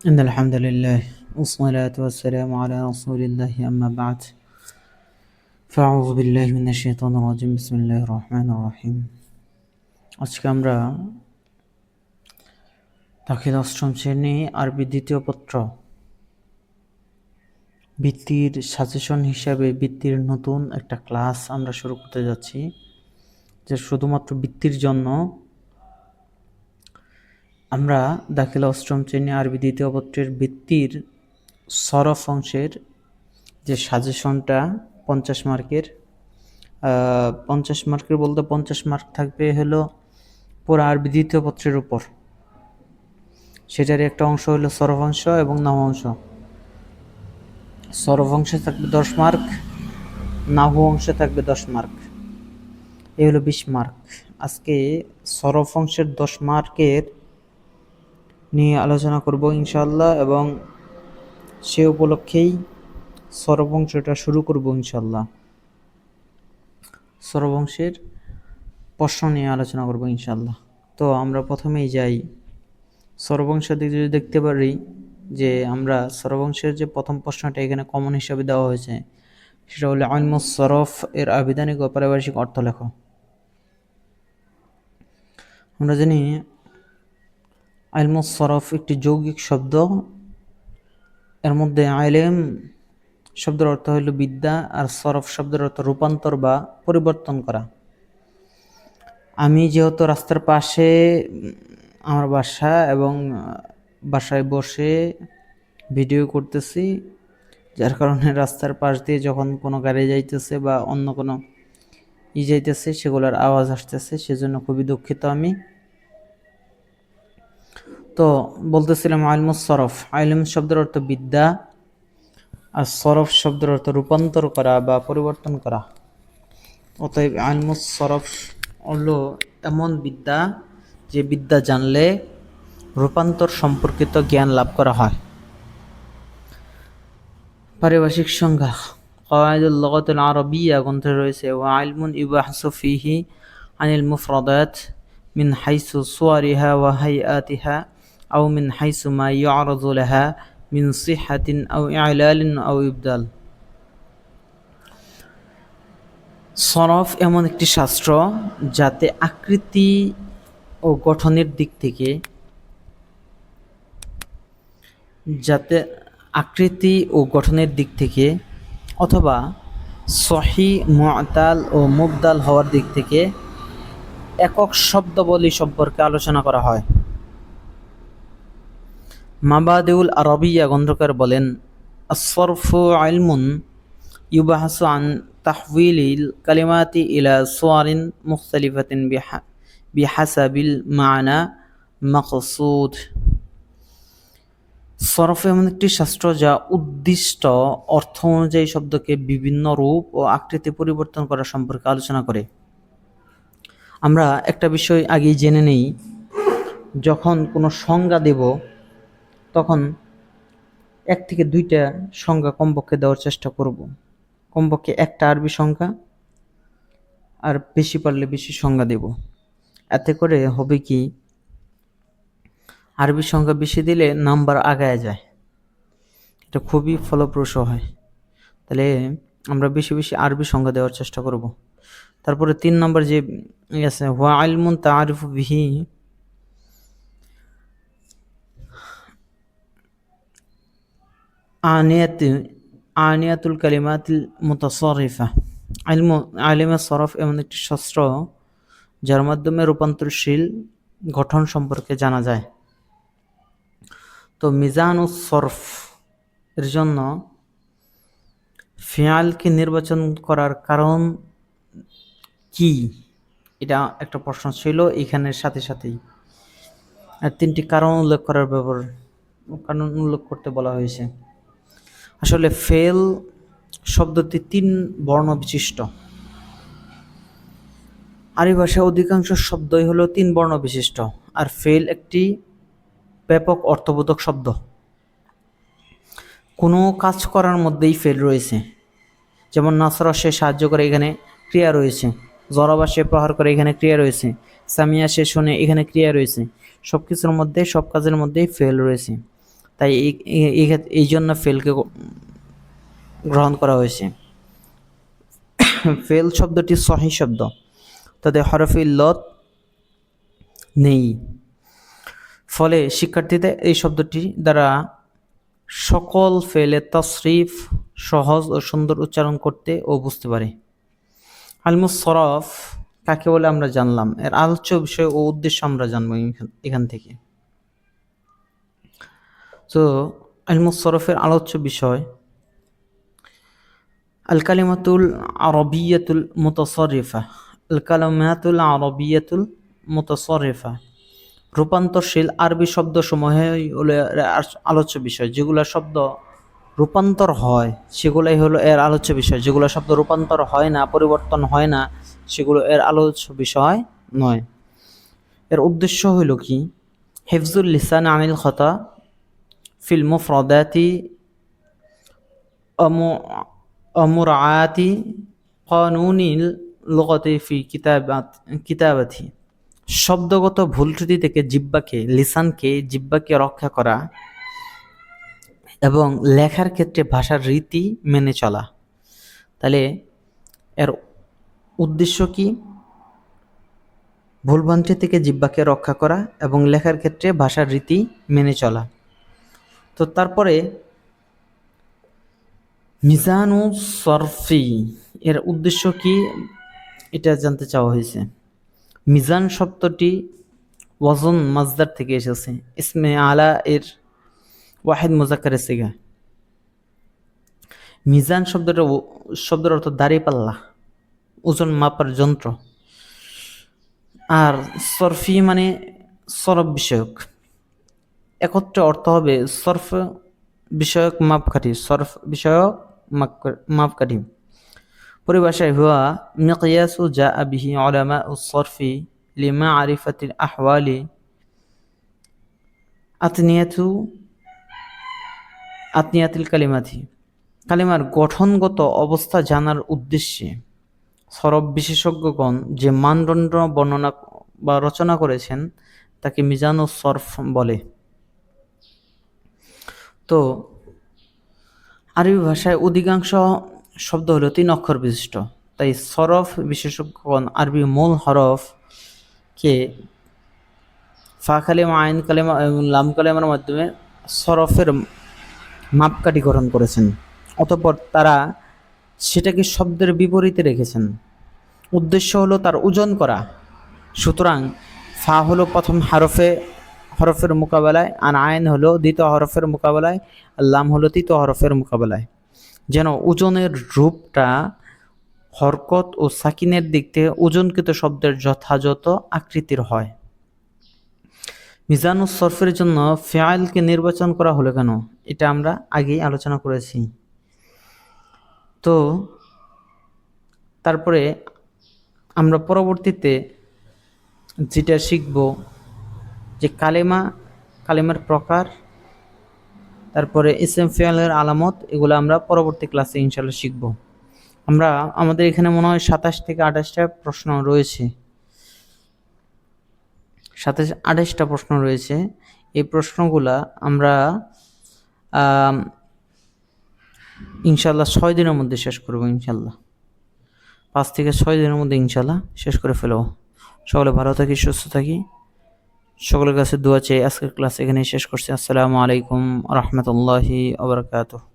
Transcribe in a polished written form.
إن الحمد لله والصلاة والسلام على رسول الله أما بعد فأعوذ بالله من الشيطان الرجيم بسم الله الرحمن الرحيم আজকে আমরা দাখিল অষ্টম শ্রেণী আরবি দ্বিতীয় পত্র বৃত্তির সাজেশন হিসাবে বৃত্তির নতুন একটা ক্লাস আমরা শুরু করতে যাচ্ছি, যে শুধুমাত্র বৃত্তির জন্য। আমরা দাখিল অষ্টম শ্রেণী আরবি দ্বিতীয় পত্রের বৃত্তির সরফ অংশের যে সাজেশনটা 50 মার্কের, 50 মার্কের বলতে 50 মার্ক থাকবে হলো পুরো আরবি দ্বিতীয় পত্রের উপর। সেটার একটা অংশ হলো সরফ অংশ এবং নাহু অংশ। সরফ অংশে থাকবে 10 মার্ক, নাহু অংশে থাকবে 10 মার্ক, এই হলো 20 মার্ক। আজকে সরফ অংশের 10 মার্কের নিয়ে আলোচনা করব ইনশাআল্লাহ, এবং সে উপলক্ষেই সরফ অংশটা শুরু করব ইনশাআল্লাহ। সরফ অংশের প্রশ্ন নিয়ে আলোচনা করব ইনশাআল্লাহ। তো আমরা প্রথমেই যাই সরফ অংশের দিকে। যদি দেখতে পারি যে আমরা সরফ অংশের যে প্রথম প্রশ্নটা এখানে কমন হিসাবে দেওয়া হয়েছে, সেটা হলো ইলমুস সরফ এর আবিধানিক ও পারিভাষিক অর্থ লেখো। আমরা জানি ইলমুস সরফ একটি যৌগিক শব্দ। এর মধ্যে আইলেম শব্দের অর্থ হলো বিদ্যা, আর সরফ শব্দের অর্থ রূপান্তর বা পরিবর্তন করা। আমি যেহেতু রাস্তার পাশে আমার বাসা, এবং বাসায় বসে ভিডিও করতেছি, যার কারণে রাস্তার পাশ দিয়ে যখন কোনো গাড়ি যাইতেছে বা অন্য কোনো যাইতেছে সেগুলোর আওয়াজ আসতেছে, সেজন্য খুবই দুঃখিত আমি। তো বলতেছিলাম ইলমুস সরফ, ইলম শব্দের অর্থ বিদ্যা, আর সরফ শব্দের অর্থ রূপান্তর করা বা পরিবর্তন করা। অতএব ইলমুস সরফ হলো এমন বিদ্যা যে বিদ্যা জানলে রূপান্তর সম্পর্কিত জ্ঞান লাভ করা হয়। পারিভাষিক সংজ্ঞা কাওয়াইদুল লুগাতিল আরাবিয়্যা গ্রন্থে রয়েছে, ওয়া ইলমুন ইউবাহসু ফীহি আনিল মুফরাদাত মিন হাইসু সুওয়ারিহা ওয়া হাইআতিহা আও মিন হাইসু মা ইউআরাযু লাহা মিন সিহহাতিন আও ইলালিন আও ইবদাল। সরফ এমন একটি শাস্ত্র যাতে আকৃতি ও গঠনের দিক থেকে অথবা সহি, মুআতাল ও মুবদাল হওয়ার দিক থেকে একক শব্দাবলী সম্পর্কে আলোচনা করা হয়। মাবাদিউল আরাবিয়্যা গ্রন্থকার বলেন, আস-সরফু ইলমুন ইউবাহাসু আন তাহওয়িলিল কালিমাতি ইলা সুওয়ারিন মুখতালিফাতিন বিহাসাবিল মা'না মাকসুদ। সরফ এমন একটি শাস্ত্র যা উদ্দিষ্ট অর্থ অনুযায়ী শব্দকে বিভিন্ন রূপ ও আকৃতি পরিবর্তন করা সম্পর্কে আলোচনা করে। আমরা একটা বিষয় আগেই জেনে নেই, যখন কোনো সংজ্ঞা দেব তখন 1 থেকে 2টা সংজ্ঞা কমপক্ষে দেওয়ার চেষ্টা করব। কমপক্ষে একটা আরবি সংজ্ঞা, আর বেশি পারলে বেশি সংজ্ঞা দেব। এতে করে হবে কি, আরবি সংখ্যা বেশি দিলে নাম্বার আগায় যায়, এটা খুবই ফলপ্রসূ হয়। তাহলে আমরা বেশি বেশি আরবি সংখ্যা দেওয়ার চেষ্টা করব। তারপরে 3 নম্বর যে আছে, ওয়া ইলমুন তাআরিফু বিহি আনিয়াতুল কালিমাতিল মুতাসাররিফা। ইলমে সরফ এমন একটি শাস্ত্র যার মাধ্যমে রূপান্তরশীল গঠন সম্পর্কে জানা যায়। তো মিজানুস সরফ এর জন্য ফিআলকে নির্বাচন করার কারণ কি, এটা একটা প্রশ্ন ছিল এখানের সাথে সাথেই। আর 3টি কারণ উল্লেখ করতে বলা হয়েছে। আসলে ফেল শব্দটি 3 বর্ণ বিশিষ্ট। আরবি ভাষায় অধিকাংশ শব্দই হলো 3 বর্ণ বিশিষ্ট, আর ফেল একটি ব্যাপক অর্থবোধক শব্দ। কোনো কাজ করার মধ্যেই ফেল রয়েছে, যেমন নাসরা সে সাহায্য করে, এখানে ক্রিয়া রয়েছে। জরাবা সে প্রহার করে, এখানে ক্রিয়া রয়েছে। সামিয়া সে শোনে, এখানে ক্রিয়া রয়েছে। সব কিছুর মধ্যে, সব কাজের মধ্যেই ফেল রয়েছে। তাই এই জন্য ফেলকে গ্রহণ করা হয়েছে। ফেল শব্দটি সহিহ শব্দ, তাতে হরফে ইল্লত নেই। ফলে শিক্ষার্থীদের এই শব্দটি দ্বারা সকল ফেলের তাসরিফ সহজ ও সুন্দর উচ্চারণ করতে ও বুঝতে পারে। আলমুস সরফ কাকে বলে আমরা জানলাম, এর আলোচ্য বিষয় ও উদ্দেশ্য আমরা জানবো এখান থেকে। তো আলমুস সরফের আলোচ্য বিষয় আল কালিমাতুল আরবিয়াতুল মুতাসাররিফা। আল কালিমাতুল আরবিয়াতুল মুতাসাররিফা, রূপান্তরশীল আরবি শব্দসমূহই হলো আলোচ্য বিষয়। যেগুলো শব্দ রূপান্তর হয় সেগুলাই হলো এর আলোচ্য বিষয়। যেগুলো শব্দ রূপান্তর হয় না, পরিবর্তন হয় না, সেগুলো এর আলোচ্য বিষয় নয়। এর উদ্দেশ্য হইল কি? হিফজুল লিসান আনিল খতা ফিল মুফরাদাতি মুরাআতি কানুনিল লুগাতি ফি কিতাবাতি, শব্দগত ভুল ত্রুটি থেকে জিহ্বাকে রক্ষা করা এবং লেখার ক্ষেত্রে ভাষার রীতি মেনে চলা। তাহলে এর উদ্দেশ্য কি? ভুলভ্রান্তি থেকে জিহ্বাকে রক্ষা করা এবং লেখার ক্ষেত্রে ভাষার রীতি মেনে চলা। তো তারপরে মিজানু সরফি, এর উদ্দেশ্য কি এটা জানতে চাওয়া হয়েছে। মিজান শব্দটি ওয়াজন মাজদার থেকে এসেছে। ইসমে আলা এর ওয়াহিদ মুজাক্কারে সিগা। মিজান শব্দের অর্থ দাড়ি পাল্লা, ওজন মাপার যন্ত্র। আর সরফি মানে সরফ বিষয়ক। একত্রে অর্থ হবে সরফ বিষয়ক মাপকাঠি, সরফ বিষয়ক মাপকাঠি। পরিভাষায় হুয়া মিকয়াসু জাআ বিহি উলামাউস সরফি লিমাআরিফাতিল আহওয়ালি আতনিয়াতিল কালিমাতি, কালিমার গঠনগত অবস্থা জানার উদ্দেশ্যে সরফ বিশেষজ্ঞগণ যে মানদণ্ড বর্ণনা বা রচনা করেছেন তাকে মিজানুস সরফ বলে। তো আরবি ভাষায় অধিকাংশ শব্দ হলো 3 অক্ষর বিশিষ্ট। তাই সরফ বিশেষজ্ঞগণ আরবি মূল হরফকে ফা কালিমা, আইন কালিমা এবং লাম কালিমার মাধ্যমে সরফের মাপকাঠি গঠন করেছেন। অতঃপর তারা সেটাকে শব্দের বিপরীতে রেখেছেন। উদ্দেশ্য হলো তার ওজন করা। সুতরাং ফা হলো প্রথম হরফের মোকাবেলায়, আর আইন হলো দ্বিতীয় হরফের মোকাবেলায়, আর লাম হলো তৃতীয় হরফের মোকাবেলায়, যেন ওজনের রূপটা হরকত ও সাকিনের দিক থেকে ওজনকৃত শব্দের যথাযথ আকৃতির হয়। মিজানুস সরফের জন্য ফেআইলকে নির্বাচন করা হলো কেন, এটা আমরা আগেই আলোচনা করেছি। তো তারপরে আমরা পরবর্তীতে যেটা শিখব যে কালেমার প্রকার, তারপরে ইসম ফেআলের আলামত, এগুলো আমরা পরবর্তী ক্লাসে ইনশাআল্লাহ শিখব। আমাদের এখানে মনে হয় 27 থেকে 28টা প্রশ্ন রয়েছে। 27-28টা প্রশ্ন রয়েছে। এই প্রশ্নগুলা আমরা ইনশাআল্লাহ 6 দিনের মধ্যে শেষ করব। ইনশাআল্লাহ 5 থেকে 6 দিনের মধ্যে ইনশাআল্লাহ শেষ করে ফেলব। সকলে ভালো থাকি, সুস্থ থাকি, সকলের কাছে দোয়া চাই। আজকের ক্লাস এখানেই শেষ করছি। আসসালামু আলাইকুম ওয়া রাহমাতুল্লাহি ওয়া বারাকাতুহু।